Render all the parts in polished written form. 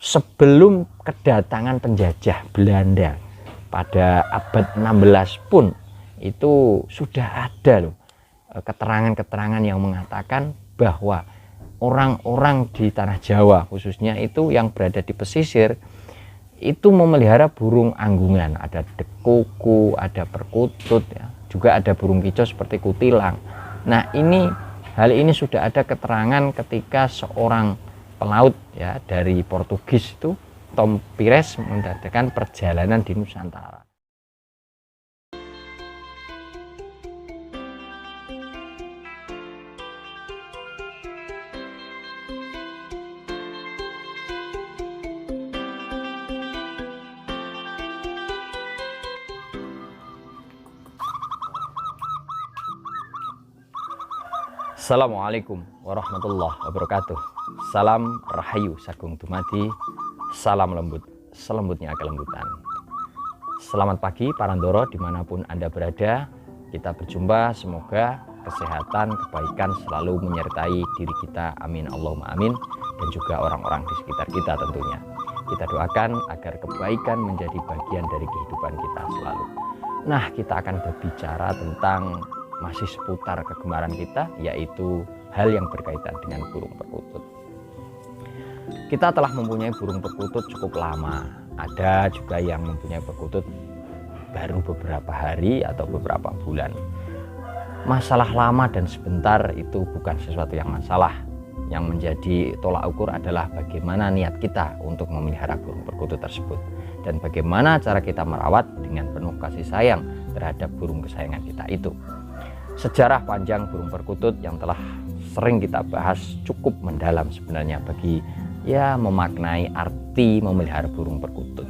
sebelum kedatangan penjajah Belanda pada abad 16 pun itu sudah ada loh keterangan-keterangan yang mengatakan bahwa orang-orang di tanah Jawa khususnya itu yang berada di pesisir itu memelihara burung anggungan, ada dekuku, ada perkutut ya, juga ada burung kicau seperti kutilang. Nah, hal ini sudah ada keterangan ketika seorang pelaut ya dari Portugis itu Tom Pires mengadakan perjalanan di Nusantara. Assalamualaikum warahmatullahi wabarakatuh. Salam rahayu sagung dumadi, salam lembut selembutnya kelembutan. Selamat pagi Parandoro dimanapun Anda berada. Kita berjumpa, semoga kesehatan, kebaikan selalu menyertai diri kita, amin Allahumma amin, dan juga orang-orang di sekitar kita tentunya. Kita doakan agar kebaikan menjadi bagian dari kehidupan kita selalu. Nah, kita akan berbicara tentang masih seputar kegemaran kita, yaitu hal yang berkaitan dengan burung perkutut. Kita telah mempunyai burung perkutut cukup lama. Ada juga yang mempunyai perkutut baru beberapa hari atau beberapa bulan. Masalah lama dan sebentar itu bukan sesuatu yang masalah. Yang menjadi tolak ukur adalah bagaimana niat kita untuk memelihara burung perkutut tersebut, dan bagaimana cara kita merawat dengan penuh kasih sayang terhadap burung kesayangan kita itu. Sejarah panjang burung perkutut yang telah sering kita bahas cukup mendalam sebenarnya bagi memaknai arti memelihara burung perkutut.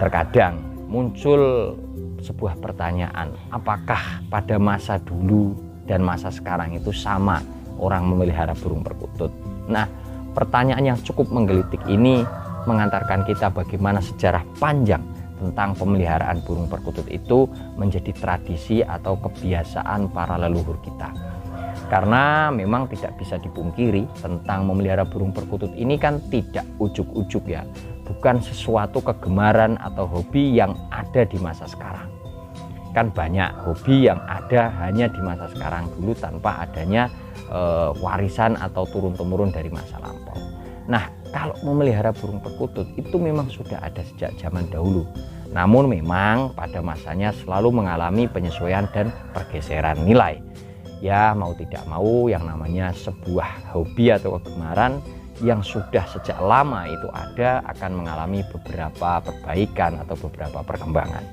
Terkadang muncul sebuah pertanyaan, apakah pada masa dulu dan masa sekarang itu sama orang memelihara burung perkutut? Nah, pertanyaan yang cukup menggelitik ini mengantarkan kita bagaimana sejarah panjang tentang pemeliharaan burung perkutut itu menjadi tradisi atau kebiasaan para leluhur kita. Karena memang tidak bisa dipungkiri tentang memelihara burung perkutut ini kan tidak ujuk-ujuk ya, bukan sesuatu kegemaran atau hobi yang ada di masa sekarang. Kan banyak hobi yang ada hanya di masa sekarang dulu tanpa adanya warisan atau turun-temurun dari masa lampau. Nah, kalau memelihara burung perkutut itu memang sudah ada sejak zaman dahulu. Namun memang pada masanya selalu mengalami penyesuaian dan pergeseran nilai. Ya, mau tidak mau yang namanya sebuah hobi atau kegemaran yang sudah sejak lama itu ada akan mengalami beberapa perbaikan atau beberapa perkembangan.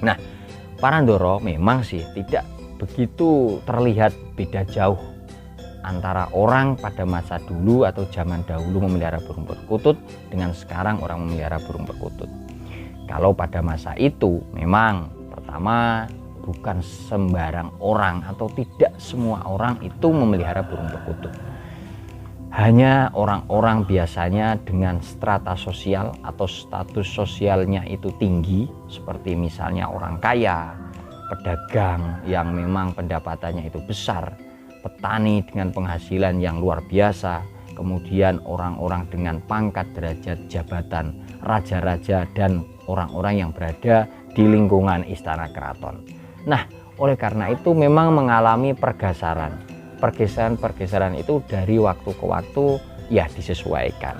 Nah, Parandoro memang sih tidak begitu terlihat beda jauh antara orang pada masa dulu atau zaman dahulu memelihara burung perkutut dengan sekarang orang memelihara burung perkutut. Kalau pada masa itu memang pertama bukan sembarang orang atau tidak semua orang itu memelihara burung perkutut. Hanya orang-orang biasanya dengan strata sosial atau status sosialnya itu tinggi, seperti misalnya orang kaya, pedagang yang memang pendapatannya itu besar, petani dengan penghasilan yang luar biasa, kemudian orang-orang dengan pangkat derajat jabatan, raja-raja dan orang-orang yang berada di lingkungan istana keraton. Nah, oleh karena itu memang mengalami pergeseran. Pergeseran itu dari waktu ke waktu ya disesuaikan.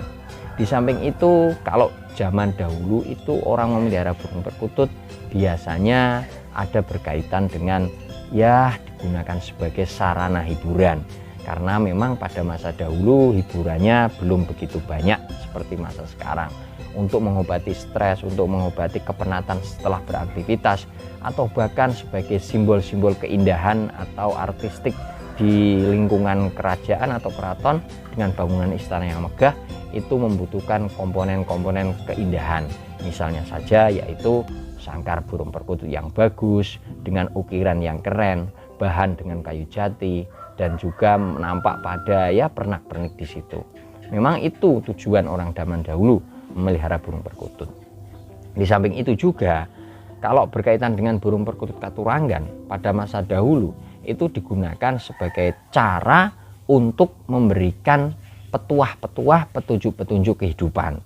Di samping itu, kalau zaman dahulu itu orang memelihara burung perkutut biasanya ada berkaitan dengan digunakan sebagai sarana hiburan. Karena memang pada masa dahulu hiburannya belum begitu banyak seperti masa sekarang. Untuk mengobati stres, untuk mengobati kepenatan setelah beraktivitas, atau bahkan sebagai simbol-simbol keindahan atau artistik di lingkungan kerajaan atau keraton dengan bangunan istana yang megah, itu membutuhkan komponen-komponen keindahan. Misalnya saja yaitu sangkar burung perkutut yang bagus dengan ukiran yang keren, bahan dengan kayu jati, dan juga nampak pada pernak-pernik di situ. Memang itu tujuan orang zaman dahulu memelihara burung perkutut. Di samping itu juga, kalau berkaitan dengan burung perkutut katurangan pada masa dahulu itu digunakan sebagai cara untuk memberikan petuah-petuah, petunjuk-petunjuk kehidupan.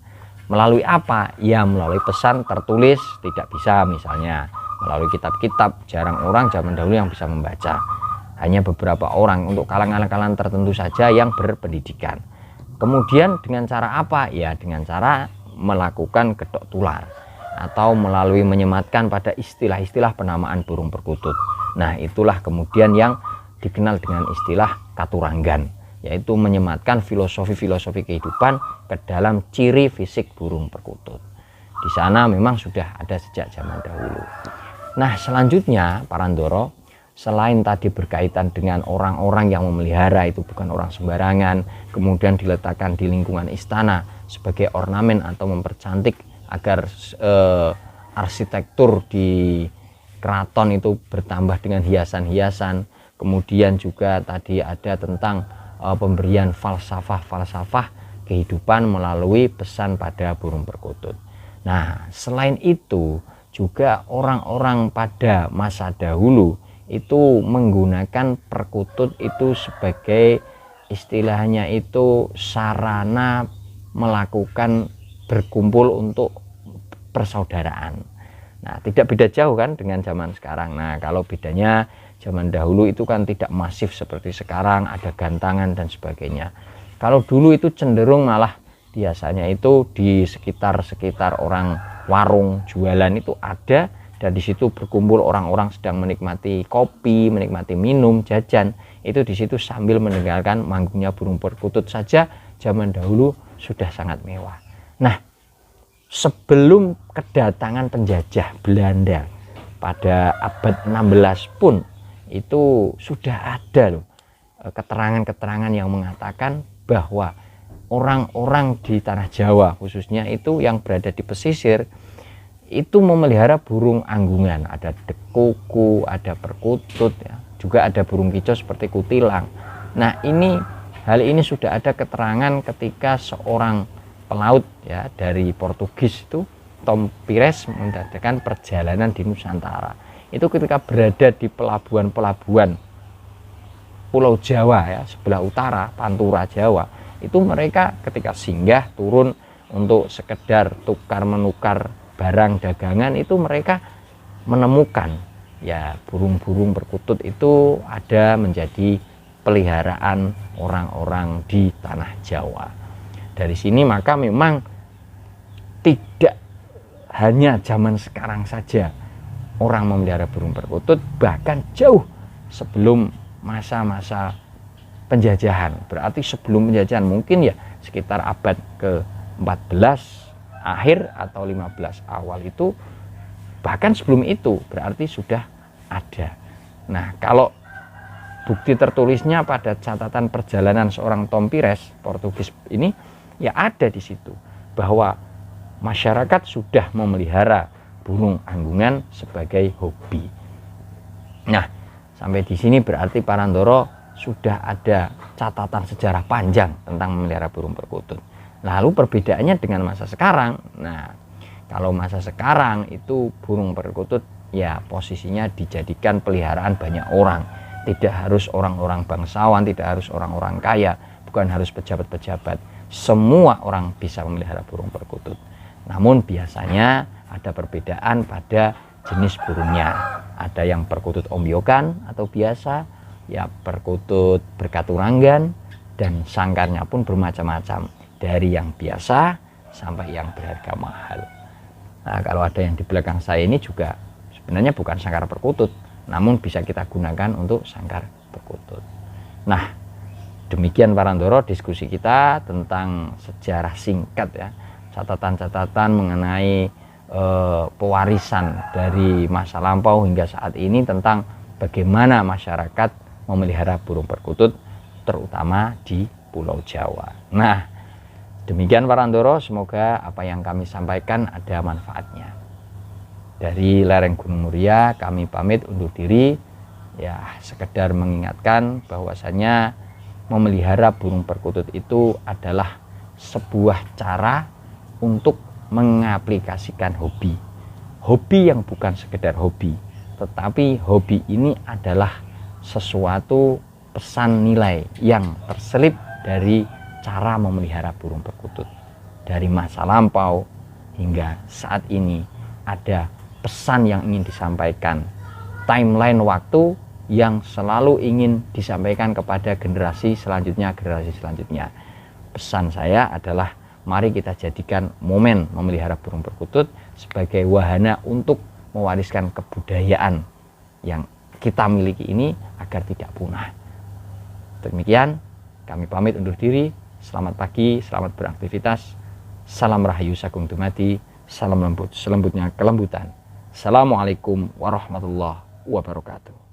Melalui apa? Ya melalui pesan tertulis, tidak bisa misalnya melalui kitab-kitab. Jarang orang zaman dahulu yang bisa membaca, hanya beberapa orang, untuk kalangan-kalangan tertentu saja yang berpendidikan. Kemudian dengan cara apa? Ya dengan cara melakukan gedok tular atau melalui menyematkan pada istilah-istilah penamaan burung perkutut. Nah itulah kemudian yang dikenal dengan istilah katuranggan, yaitu menyematkan filosofi-filosofi kehidupan ke dalam ciri fisik burung perkutut. Di sana memang sudah ada sejak zaman dahulu. Nah selanjutnya Parandoro, selain tadi berkaitan dengan orang-orang yang memelihara itu bukan orang sembarangan, kemudian diletakkan di lingkungan istana sebagai ornamen atau mempercantik agar arsitektur di keraton itu bertambah dengan hiasan-hiasan. Kemudian juga tadi ada tentang pemberian falsafah kehidupan melalui pesan pada burung perkutut. Nah selain itu juga orang-orang pada masa dahulu itu menggunakan perkutut itu sebagai istilahnya itu sarana melakukan berkumpul untuk persaudaraan. Nah tidak beda jauh kan dengan zaman sekarang. Nah kalau bedanya zaman dahulu itu kan tidak masif seperti sekarang, ada gantangan dan sebagainya. Kalau dulu itu cenderung malah biasanya itu di sekitar orang warung jualan itu ada, dan di situ berkumpul orang-orang sedang menikmati kopi, menikmati minum, jajan. Itu di situ sambil mendengarkan manggungnya burung perkutut saja zaman dahulu sudah sangat mewah. Nah, sebelum kedatangan penjajah Belanda pada abad 16 pun itu sudah ada loh keterangan-keterangan yang mengatakan bahwa orang-orang di tanah Jawa khususnya itu yang berada di pesisir itu memelihara burung anggungan. Ada dekuku, ada perkutut ya, juga ada burung kicau seperti kutilang. Nah hal ini sudah ada keterangan ketika seorang pelaut ya dari Portugis itu Tom Pires mengadakan perjalanan di Nusantara. Itu ketika berada di pelabuhan-pelabuhan Pulau Jawa ya, sebelah utara Pantura Jawa, itu mereka ketika singgah turun untuk sekedar tukar menukar barang dagangan, itu mereka menemukan ya burung-burung perkutut itu ada menjadi peliharaan orang-orang di tanah Jawa. Dari sini maka memang tidak hanya zaman sekarang saja orang memelihara burung perkutut, bahkan jauh sebelum masa-masa penjajahan. Berarti sebelum penjajahan mungkin ya sekitar abad ke-14 akhir atau 15 awal itu, bahkan sebelum itu berarti sudah ada. Nah kalau bukti tertulisnya pada catatan perjalanan seorang Tom Pires Portugis ini ya ada di situ bahwa masyarakat sudah memelihara burung anggungan sebagai hobi. Nah, sampai di sini berarti Parandoro sudah ada catatan sejarah panjang tentang memelihara burung perkutut. Lalu perbedaannya dengan masa sekarang. Nah, kalau masa sekarang itu burung perkutut ya posisinya dijadikan peliharaan banyak orang. Tidak harus orang-orang bangsawan, tidak harus orang-orang kaya, bukan harus pejabat-pejabat. Semua orang bisa memelihara burung perkutut. Namun biasanya ada perbedaan pada jenis burungnya. Ada yang perkutut ombyokan atau biasa, ya perkutut berkaturanggan, dan sangkarnya pun bermacam-macam, dari yang biasa sampai yang berharga mahal. Nah, kalau ada yang di belakang saya ini juga sebenarnya bukan sangkar perkutut, namun bisa kita gunakan untuk sangkar perkutut. Nah, demikian Parandoro diskusi kita tentang sejarah singkat ya, catatan-catatan mengenai pewarisan dari masa lampau hingga saat ini tentang bagaimana masyarakat memelihara burung perkutut terutama di Pulau Jawa. Nah, demikian Parandoro, semoga apa yang kami sampaikan ada manfaatnya. Dari lereng Gunung Muria kami pamit undur diri ya, sekedar mengingatkan bahwasanya memelihara burung perkutut itu adalah sebuah cara untuk mengaplikasikan hobi yang bukan sekedar hobi, tetapi hobi ini adalah sesuatu pesan nilai yang terselip dari cara memelihara burung perkutut. Dari masa lampau hingga saat ini ada pesan yang ingin disampaikan, timeline waktu yang selalu ingin disampaikan kepada generasi selanjutnya. Pesan saya adalah mari kita jadikan momen memelihara burung perkutut sebagai wahana untuk mewariskan kebudayaan yang kita miliki ini agar tidak punah. Demikian, kami pamit undur diri. Selamat pagi, selamat beraktivitas. Salam Rahayu Sagung Dumadi, salam lembut selembutnya kelembutan. Assalamualaikum warahmatullahi wabarakatuh.